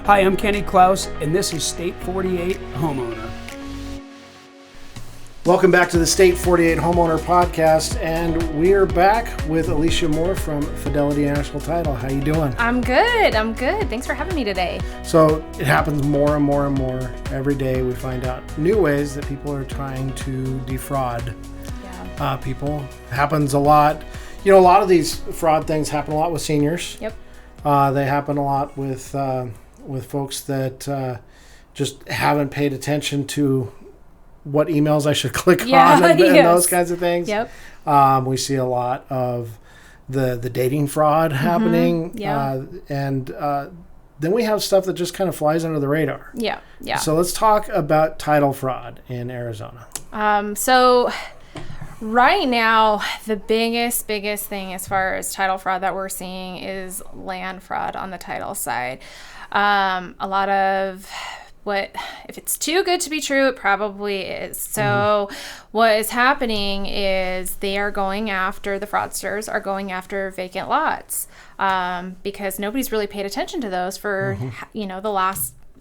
Hi, I'm Kenny Klaus, and this is State 48 Homeowner. Welcome back to the State 48 Homeowner Podcast, and we're back with Alysia Moore from Fidelity National Title. How you doing? I'm good. Thanks for having me today. So it happens more and more and more. Every day we find out new ways that people are trying to defraud people. It happens a lot. You know, a lot of these fraud things happen a lot with seniors. Yep. They happen a lot with folks that just haven't paid attention to what emails I should click on and those kinds of things. Yep. We see a lot of the dating fraud happening. And then we have stuff that just kind of flies under the radar. Yeah. So let's talk about title fraud in Arizona. So right now, the biggest thing as far as title fraud that we're seeing is land fraud on the title side. A lot of if it's too good to be true, it probably is. So what is happening is the fraudsters are going after vacant lots because nobody's really paid attention to those for,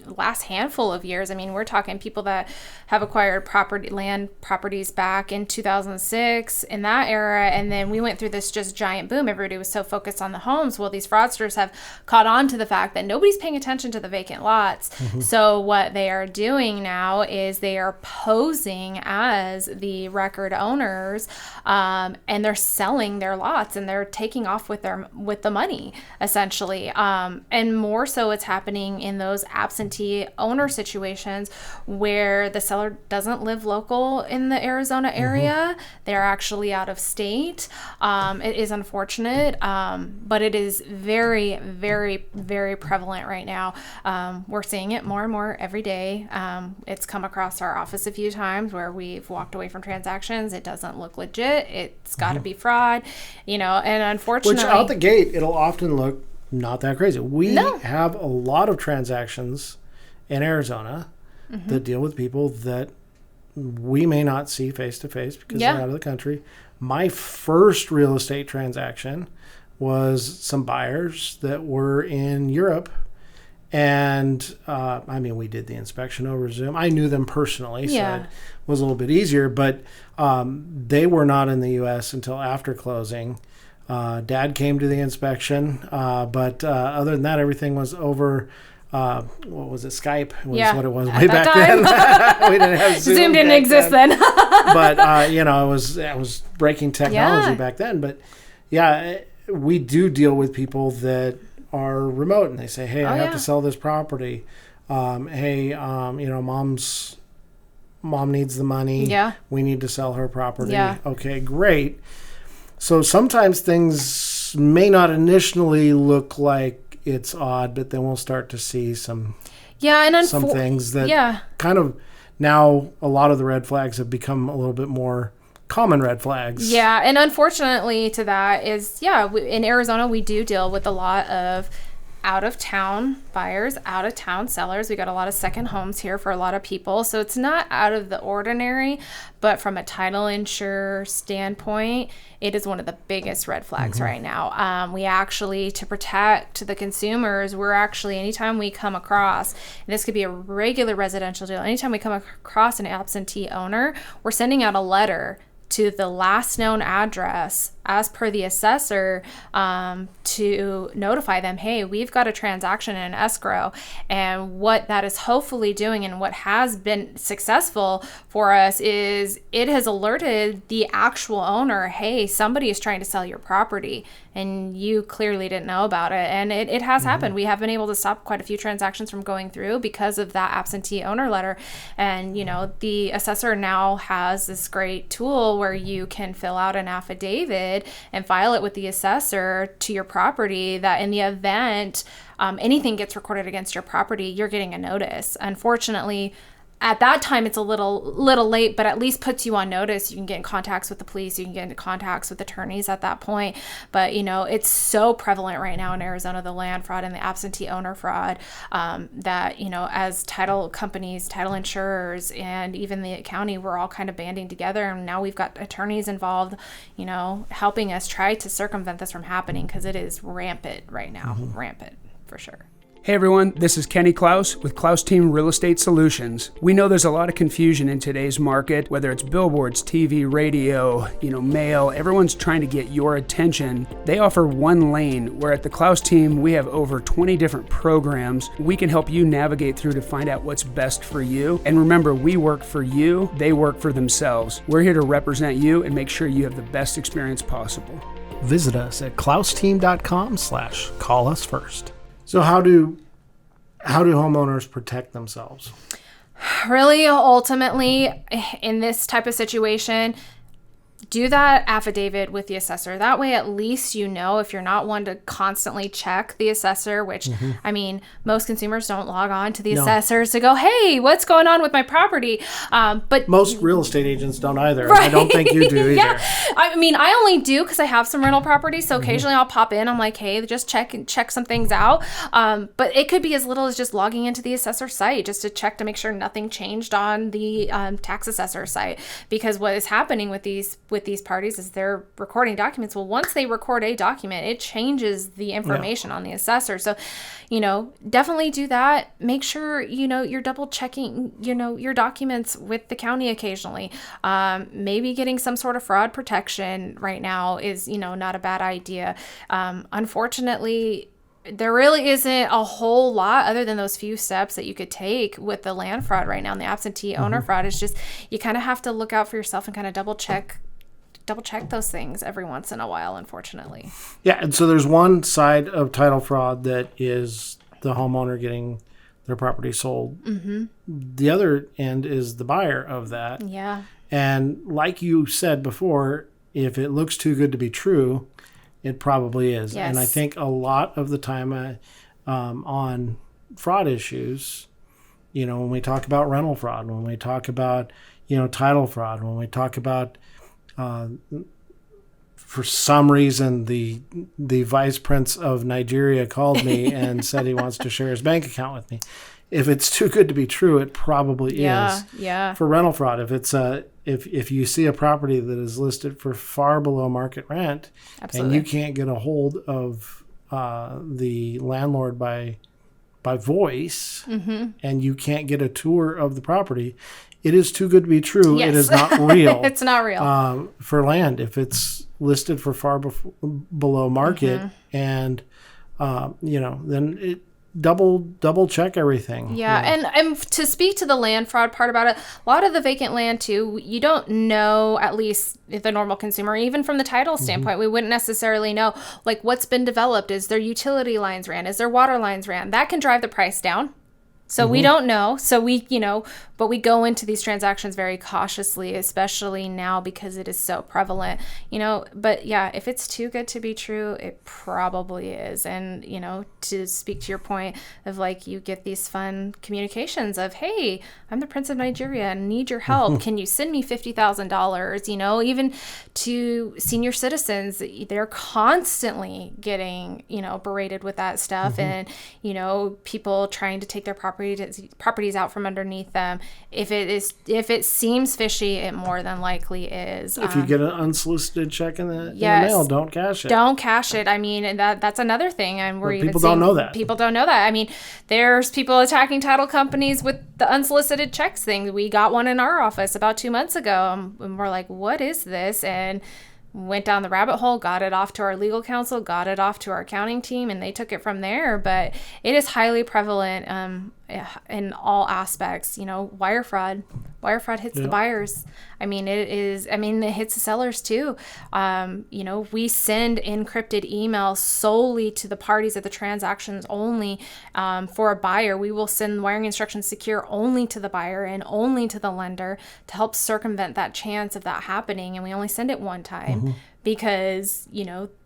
the last handful of years. I mean, we're talking people that have acquired land properties back in 2006 in that era, and then we went through this just giant boom. Everybody was so focused on the homes. Well, these fraudsters have caught on to the fact that nobody's paying attention to the vacant lots. So what they are doing now is they are posing as the record owners, and they're selling their lots and they're taking off with the money essentially. And more so, it's happening in those absentee owner situations where the seller doesn't live local in the Arizona area. They're actually out of state. It is unfortunate, but it is very, very, very prevalent right now. We're seeing it more and more every day. It's come across our office a few times where we've walked away from transactions. It doesn't look legit. It's got to be fraud, and unfortunately... Which out the gate, it'll often look not that crazy. We have a lot of transactions in Arizona that deal with people that we may not see face to face because they're out of the country. My first real estate transaction was some buyers that were in Europe, and we did the inspection over Zoom. I knew them personally, so it was a little bit easier, but they were not in the U.S. until after closing. Dad came to the inspection, but other than that, everything was over. What was it? Skype was what it was way back then. We didn't have Zoom. Zoom didn't exist then. But it was breaking technology back then. But we do deal with people that are remote, and they say, "Hey, I have to sell this property. Mom needs the money. Yeah, we need to sell her property. Yeah. Okay, great." So sometimes things may not initially look like it's odd, but then we'll start to see some things that kind of now a lot of the red flags have become a little bit more common red flags. Yeah, and unfortunately to that is, in Arizona we do deal with a lot of out-of-town buyers, out-of-town sellers. We got a lot of second homes here for a lot of people. So it's not out of the ordinary, but from a title insurer standpoint, it is one of the biggest red flags right now. We actually, to protect the consumers, anytime we come across, and this could be a regular residential deal, anytime we come across an absentee owner, we're sending out a letter to the last known address as per the assessor to notify them, hey, we've got a transaction in escrow. And what that is hopefully doing, and what has been successful for us, is it has alerted the actual owner, hey, somebody is trying to sell your property and you clearly didn't know about it. And it has happened. We have been able to stop quite a few transactions from going through because of that absentee owner letter. And the assessor now has this great tool where you can fill out an affidavit and file it with the assessor to your property, that in the event anything gets recorded against your property, you're getting a notice. Unfortunately, at that time, it's a little late, but at least puts you on notice. You can get in contacts with the police. You can get into contacts with attorneys at that point. But, it's so prevalent right now in Arizona, the land fraud and the absentee owner fraud, that, as title companies, title insurers, and even the county, we're all kind of banding together. And now we've got attorneys involved, helping us try to circumvent this from happening, because it is rampant right now, rampant for sure. Hey everyone, this is Kenny Klaus with Klaus Team Real Estate Solutions. We know there's a lot of confusion in today's market, whether it's billboards, TV, radio, mail, everyone's trying to get your attention. They offer one lane, where at the Klaus Team, we have over 20 different programs. We can help you navigate through to find out what's best for you. And remember, we work for you, they work for themselves. We're here to represent you and make sure you have the best experience possible. Visit us at klausteam.com/call-us-first. So how do homeowners protect themselves? Really, ultimately, in this type of situation, do that affidavit with the assessor. That way, at least if you're not one to constantly check the assessor, which, most consumers don't log on to the assessors to go, hey, what's going on with my property? But most real estate agents don't either. Right. And I don't think you do either. Yeah. I only do because I have some rental properties. So occasionally I'll pop in. I'm like, hey, just check some things out. But it could be as little as just logging into the assessor site just to check to make sure nothing changed on the tax assessor site. Because what is happening with these parties is they're recording documents. Well, once they record a document, it changes the information on the assessor. So, definitely do that. Make sure, you're double checking, your documents with the county occasionally. Maybe getting some sort of fraud protection right now is, not a bad idea. Unfortunately, there really isn't a whole lot other than those few steps that you could take with the land fraud right now. And the absentee owner fraud is just, you kind of have to look out for yourself and kind of double check those things every once in a while, unfortunately. Yeah, and so there's one side of title fraud that is the homeowner getting their property sold. Mm-hmm. The other end is the buyer of that. Yeah. And like you said before, if it looks too good to be true, it probably is. Yes. And I think a lot of the time on fraud issues, when we talk about rental fraud, when we talk about, title fraud, when we talk about for some reason, the vice prince of Nigeria called me and said he wants to share his bank account with me. If it's too good to be true, it probably is. Yeah. For rental fraud, if it's if you see a property that is listed for far below market rent, Absolutely. And you can't get a hold of the landlord by voice, and you can't get a tour of the property, it is too good to be true. Yes. It is not real. It's not real. For land, if it's listed for far below market, and then it double check everything. Yeah, and to speak to the land fraud part about it, a lot of the vacant land too, you don't know, at least the normal consumer, even from the title standpoint, we wouldn't necessarily know like what's been developed. Is there utility lines ran? Is there water lines ran? That can drive the price down. So we don't know. So but we go into these transactions very cautiously, especially now because it is so prevalent, but yeah, if it's too good to be true, it probably is. And, to speak to your point of like, you get these fun communications of, hey, I'm the Prince of Nigeria and need your help. Can you send me $50,000? Even to senior citizens, they're constantly getting, berated with that stuff. And, people trying to take their properties out from underneath them. If it seems fishy, it more than likely is. If you get an unsolicited check in the mail, don't cash it. Don't cash it. I mean, that's another thing. And people don't know that. People don't know that. I mean, there's people attacking title companies with the unsolicited checks thing. We got one in our office about 2 months ago, and we're like, what is this? And went down the rabbit hole, got it off to our legal counsel, got it off to our accounting team, and they took it from there. But it is highly prevalent in all aspects. Wire fraud hits the buyers. It hits the sellers too. We send encrypted emails solely to the parties of the transactions only. For a buyer, we will send wiring instructions secure only to the buyer and only to the lender to help circumvent that chance of that happening. And we only send it one time because,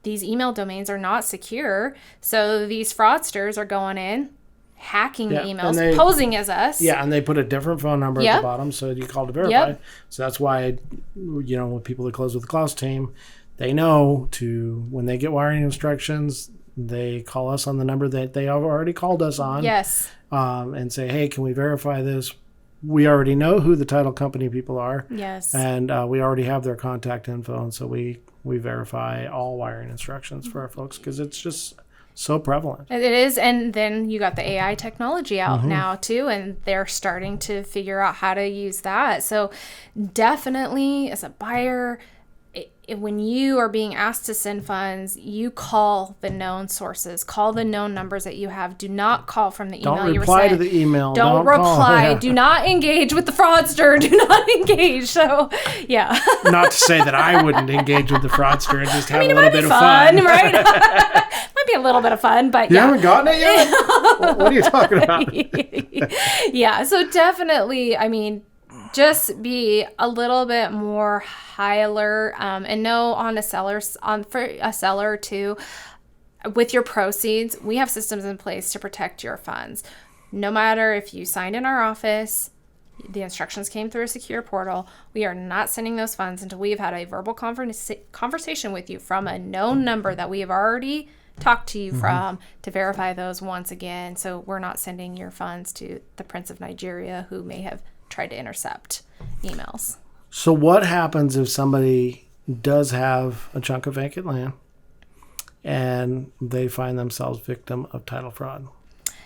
these email domains are not secure. So these fraudsters are going in, hacking the emails, posing as us. Yeah, and they put a different phone number at the bottom, so you call to verify. Yep. So that's why, with people that close with the Klaus team, they know when they get wiring instructions, they call us on the number that they have already called us on. Yes. And say, hey, can we verify this? We already know who the title company people are. Yes. And we already have their contact info, and so we verify all wiring instructions for our folks because it's just So prevalent. It is. And then you got the AI technology out now too, and they're starting to figure out how to use that. So definitely as a buyer, when you are being asked to send funds, you call the known sources, call the known numbers that you have. Do not call from the email you were sent. Don't reply to the email. Don't reply. Do not engage with the fraudster. Do not engage. So, yeah. Not to say that I wouldn't engage with the fraudster and just have a little bit of fun. Right? Might be a little bit of fun, but you haven't gotten it yet? What are you talking about? Yeah. So definitely, I mean, just be a little bit more high alert, and know for a seller too, with your proceeds, we have systems in place to protect your funds. No matter if you signed in our office, the instructions came through a secure portal, we are not sending those funds until we have had a verbal conversation with you from a known number that we have already talked to you from to verify those once again. So we're not sending your funds to the Prince of Nigeria who may have tried to intercept emails. So what happens if somebody does have a chunk of vacant land and they find themselves victim of title fraud?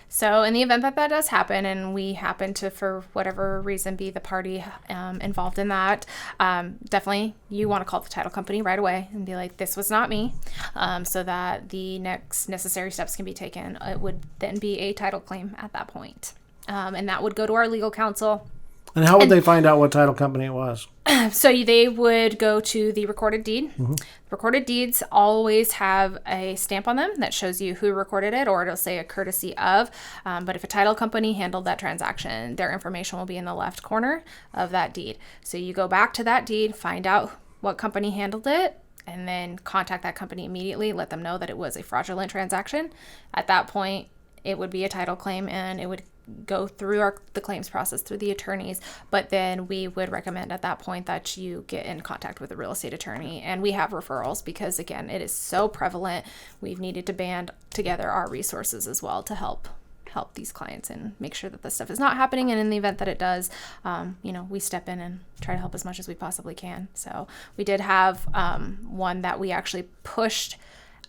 So in the event that does happen, and we happen to, for whatever reason, be the party involved in that, definitely you want to call the title company right away and be like, this was not me, so that the next necessary steps can be taken. It would then be a title claim at that point. And that would go to our legal counsel. And how would they find out what title company it was? So they would go to the recorded deed. Recorded deeds always have a stamp on them that shows you who recorded it, or it'll say a courtesy of. But if a title company handled that transaction, their information will be in the left corner of that deed. So you go back to that deed, find out what company handled it, and then contact that company immediately. Let them know that it was a fraudulent transaction. At that point, it would be a title claim, and it would go through the claims process through the attorneys, but then we would recommend at that point that you get in contact with a real estate attorney. And we have referrals because, again, it is so prevalent. We've needed to band together our resources as well to help these clients and make sure that this stuff is not happening. And in the event that it does, we step in and try to help as much as we possibly can. So we did have one that we actually pushed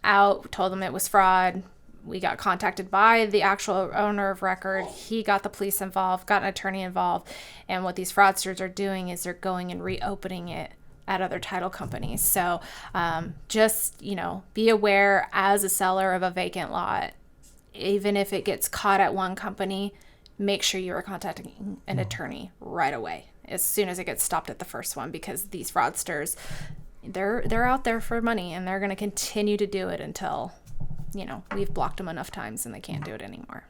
out, told them it was fraud. We got contacted by the actual owner of record. He got the police involved, got an attorney involved. And what these fraudsters are doing is they're going and reopening it at other title companies. So just, be aware as a seller of a vacant lot, even if it gets caught at one company, make sure you are contacting an attorney right away as soon as it gets stopped at the first one, because these fraudsters, they're out there for money, and they're going to continue to do it until we've blocked them enough times and they can't do it anymore.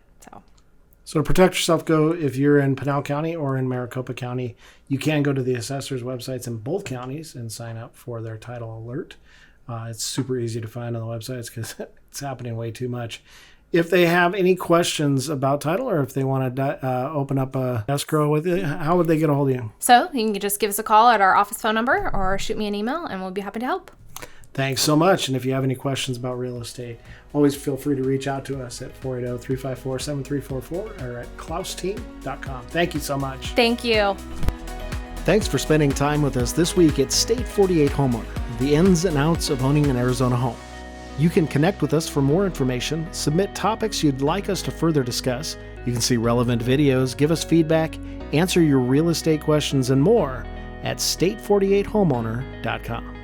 So to protect yourself, if you're in Pinal County or in Maricopa County, you can go to the assessor's websites in both counties and sign up for their title alert. It's super easy to find on the websites because it's happening way too much. If they have any questions about title, or if they want to open up a escrow with you, how would they get a hold of you? So you can just give us a call at our office phone number or shoot me an email, and we'll be happy to help. Thanks so much. And if you have any questions about real estate, always feel free to reach out to us at 480-354-7344 or at klausteam.com. Thank you so much. Thank you. Thanks for spending time with us this week at State 48 Homeowner, the ins and outs of owning an Arizona home. You can connect with us for more information, submit topics you'd like us to further discuss. You can see relevant videos, give us feedback, answer your real estate questions, and more at state48homeowner.com.